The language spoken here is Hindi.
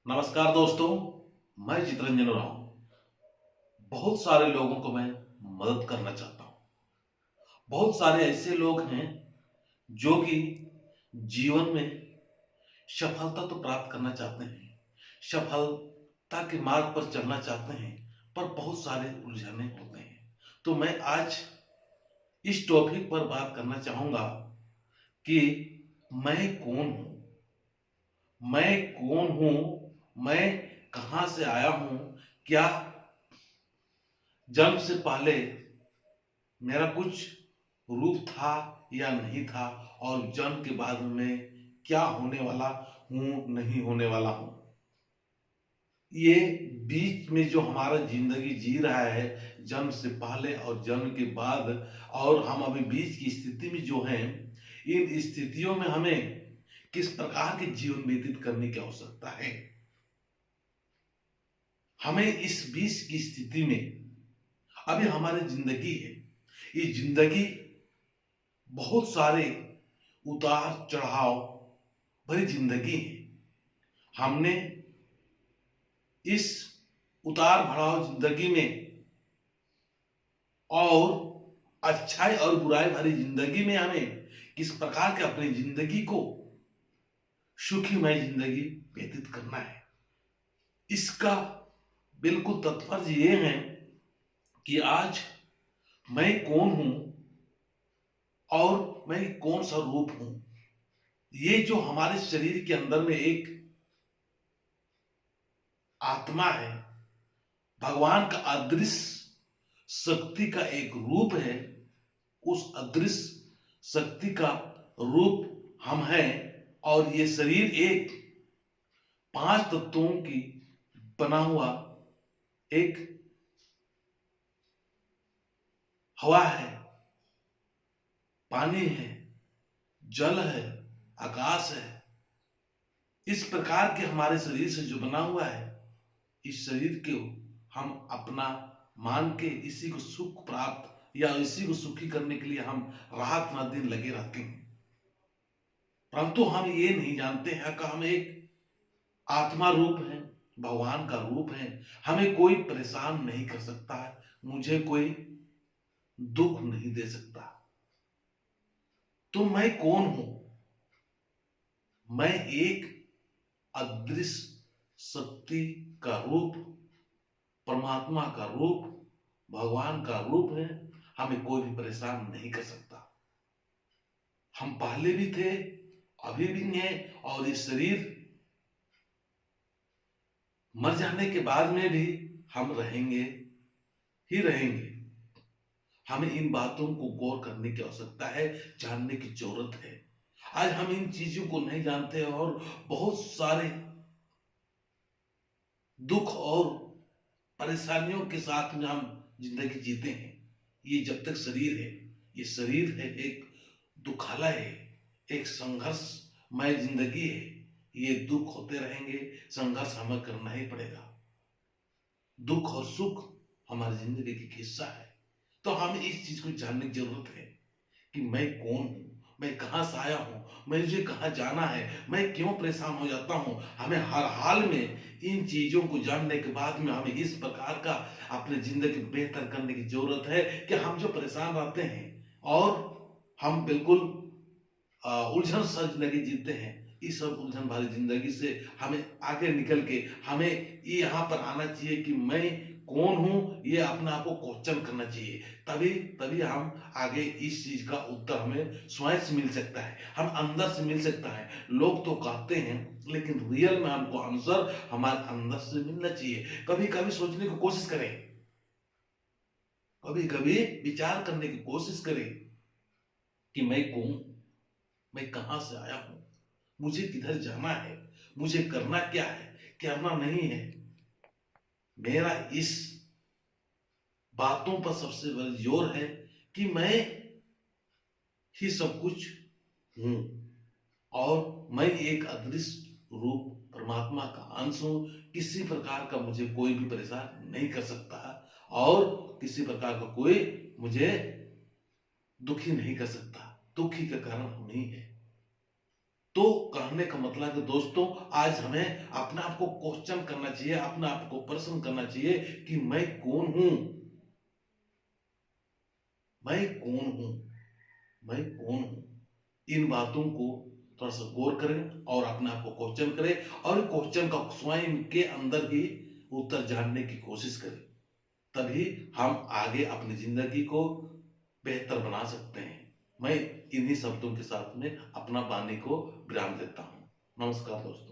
नमस्कार दोस्तों, मैं चितरंजन राव। बहुत सारे लोगों को मैं मदद करना चाहता हूँ। बहुत सारे ऐसे लोग हैं जो कि जीवन में सफलता तो प्राप्त करना चाहते हैं, सफलता के मार्ग पर चलना चाहते हैं, पर बहुत सारे उलझने होते हैं। तो मैं आज इस टॉपिक पर बात करना चाहूंगा कि मैं कौन हूँ, मैं कौन हूँ, मैं कहाँ से आया हूँ, क्या जन्म से पहले मेरा कुछ रूप था या नहीं था, और जन्म के बाद में क्या होने वाला हूं, नहीं होने वाला हूं। ये बीच में जो हमारा जिंदगी जी रहा है, जन्म से पहले और जन्म के बाद, और हम अभी बीच की स्थिति में जो हैं, इन स्थितियों में हमें किस प्रकार के जीवन व्यतीत करने की आवश्यकता है। हमें इस बीच की स्थिति में अभी हमारी जिंदगी है, ये जिंदगी बहुत सारे उतार चढ़ाव भरी जिंदगी है। हमने इस उतार भड़ाव जिंदगी में और अच्छाई और बुराई भरी जिंदगी में हमें किस प्रकार के अपनी जिंदगी को सुखीमय जिंदगी व्यतीत करना है, इसका बिल्कुल तात्पर्य ये है कि आज मैं कौन हूं और मैं कौन सा रूप हूं। ये जो हमारे शरीर के अंदर में एक आत्मा है, भगवान का अदृश्य शक्ति का एक रूप है, उस अदृश्य शक्ति का रूप हम हैं। और ये शरीर एक 5 तत्वों की बना हुआ एक हवा है, पानी है, जल है, आकाश है। इस प्रकार के हमारे शरीर से जो बना हुआ है, इस शरीर को हम अपना मान के इसी को सुख प्राप्त या इसी को सुखी करने के लिए हम रात रात दिन लगे रहते हैं। परंतु हम ये नहीं जानते हैं कि हम एक आत्मा रूप है, भगवान का रूप है। हमें कोई परेशान नहीं कर सकता है, मुझे कोई दुख नहीं दे सकता। तो मैं कौन हूं? मैं एक अदृश्य शक्ति का रूप, परमात्मा का रूप, भगवान का रूप है। हमें कोई भी परेशान नहीं कर सकता। हम पहले भी थे, अभी भी हैं, और ये शरीर मर जाने के बाद में भी हम रहेंगे ही रहेंगे। हमें इन बातों को गौर करने की आवश्यकता है, जानने की जरूरत है। आज हम इन चीजों को नहीं जानते और बहुत सारे दुख और परेशानियों के साथ में हम जिंदगी जीते हैं। ये जब तक शरीर है, ये शरीर है एक दुखालय है, एक संघर्षमय जिंदगी है। ये दुख होते रहेंगे, संघर्ष हमें करना ही पड़ेगा। दुख और सुख हमारी जिंदगी की हिस्सा है। तो हमें इस चीज को जानने की जरूरत है कि मैं कौन हूं, मैं कहां से आया हूं, मुझे कहां जाना है, मैं क्यों परेशान हो जाता हूं। हमें हर हाल में इन चीजों को जानने के बाद में हमें इस प्रकार का अपनी जिंदगी को बेहतर करने की जरूरत है कि हम जो परेशान रहते हैं और हम बिल्कुल उलझन सा जिंदगी जीते हैं, इस सब उलझन भरी जिंदगी से हमें आगे निकल के हमें ये यहाँ पर आना चाहिए कि मैं कौन हूं, ये अपने आप को क्वेश्चन करना चाहिए। तभी तभी हम आगे इस चीज का उत्तर हमें स्वयं से मिल सकता है, हम अंदर से मिल सकता है। लोग तो कहते हैं, लेकिन रियल में हमको आंसर हमारे अंदर से मिलना चाहिए। कभी कभी सोचने की कोशिश करें, कभी कभी विचार करने की कोशिश करें कि मैं कौन, मैं कहां से आया हूं, मुझे किधर जाना है, मुझे करना क्या है, करना नहीं है। मेरा इस बातों पर सबसे बड़ा जोर है कि मैं ही सब कुछ हूं और मैं एक अदृश्य रूप परमात्मा का अंश हूं। किसी प्रकार का मुझे कोई भी परेशान नहीं कर सकता और किसी प्रकार का कोई मुझे दुखी नहीं कर सकता। दुखी का कारण हम नहीं है। तो कहने का मतलब है दोस्तों, आज हमें अपने आप को क्वेश्चन करना चाहिए, अपने आप को प्रश्न करना चाहिए कि मैं कौन हूं, मैं कौन हूं, मैं कौन हूं। इन बातों को थोड़ा सा गौर करें और अपने आप को क्वेश्चन करें, और क्वेश्चन का स्वयं के अंदर ही उत्तर जानने की कोशिश करें। तभी हम आगे अपनी जिंदगी को बेहतर बना सकते हैं। मैं इन्हीं शब्दों के साथ में अपना वाणी को विराम देता हूं। नमस्कार दोस्तों।